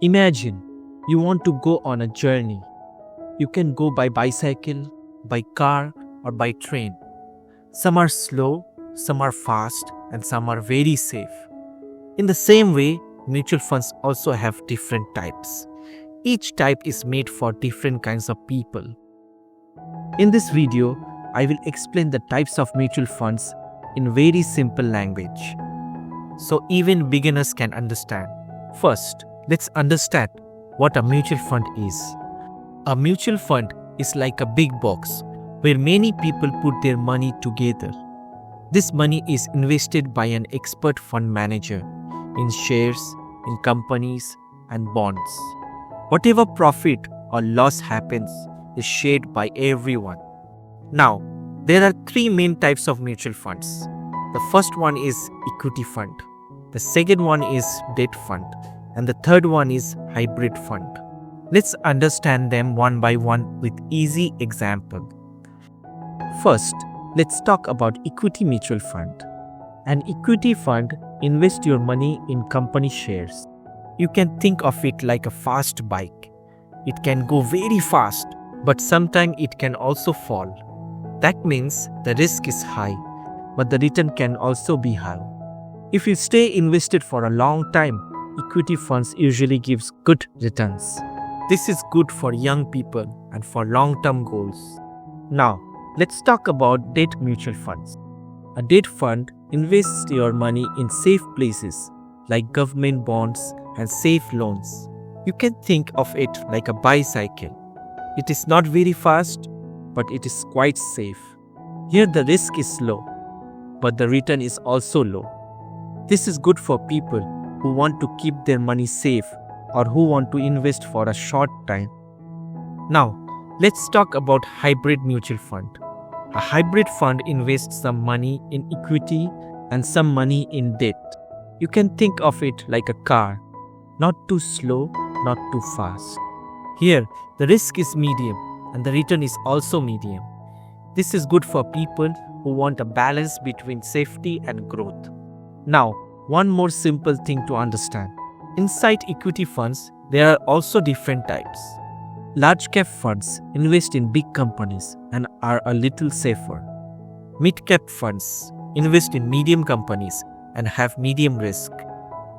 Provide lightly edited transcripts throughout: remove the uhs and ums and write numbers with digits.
Imagine you want to go on a journey. You can go by bicycle, by car, or by train. Some are slow, some are fast, and some are very safe. In the same way, mutual funds also have different types. Each type is made for different kinds of people. In this video, I will explain the types of mutual funds in very simple language, so even beginners can understand. First, let's understand what a mutual fund is. A mutual fund is like a big box where many people put their money together. This money is invested by an expert fund manager in shares, in companies, and bonds. Whatever profit or loss happens is shared by everyone. Now, there are three main types of mutual funds. The first one is equity fund. The second one is debt fund. And the third one is hybrid fund. Let's understand them one by one with easy example. First, let's talk about equity mutual fund. An equity fund invests your money in company shares. You can think of it like a fast bike. It can go very fast, but sometimes it can also fall. That means the risk is high, but the return can also be high. If you stay invested for a long time, equity funds usually gives good returns. This is good for young people and for long-term goals. Now, let's talk about debt mutual funds. A debt fund invests your money in safe places like government bonds and safe loans. You can think of it like a bicycle. It is not very fast, but it is quite safe. Here the risk is low, but the return is also low. This is good for people who want to keep their money safe or who want to invest for a short time. Now, let's talk about hybrid mutual fund. A hybrid fund invests some money in equity and some money in debt. You can think of it like a car, not too slow, not too fast. Here, the risk is medium and the return is also medium. This is good for people who want a balance between safety and growth. Now, one more simple thing to understand. Inside equity funds, there are also different types. Large cap funds invest in big companies and are a little safer. Mid cap funds invest in medium companies and have medium risk.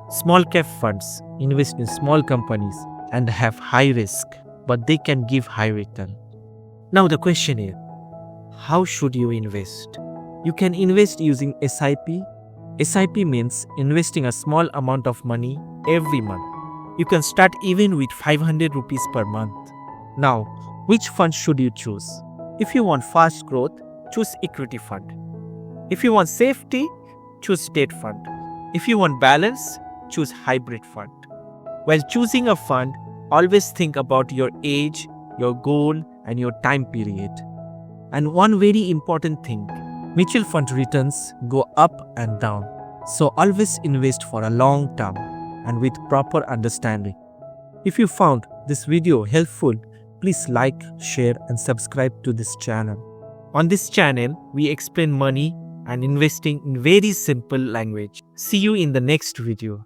Small cap funds invest in small companies and have high risk, but they can give high return. Now the question is, how should you invest? You can invest using SIP. SIP means investing a small amount of money every month. You can start even with 500 rupees per month. Now, which fund should you choose? If you want fast growth, choose equity fund. If you want safety, choose debt fund. If you want balance, choose hybrid fund. While choosing a fund, always think about your age, your goal, and your time period. And one very important thing, mutual fund returns go up and down. So always invest for a long term and with proper understanding. If you found this video helpful, please like, share, and subscribe to this channel. On this channel, we explain money and investing in very simple language. See you in the next video.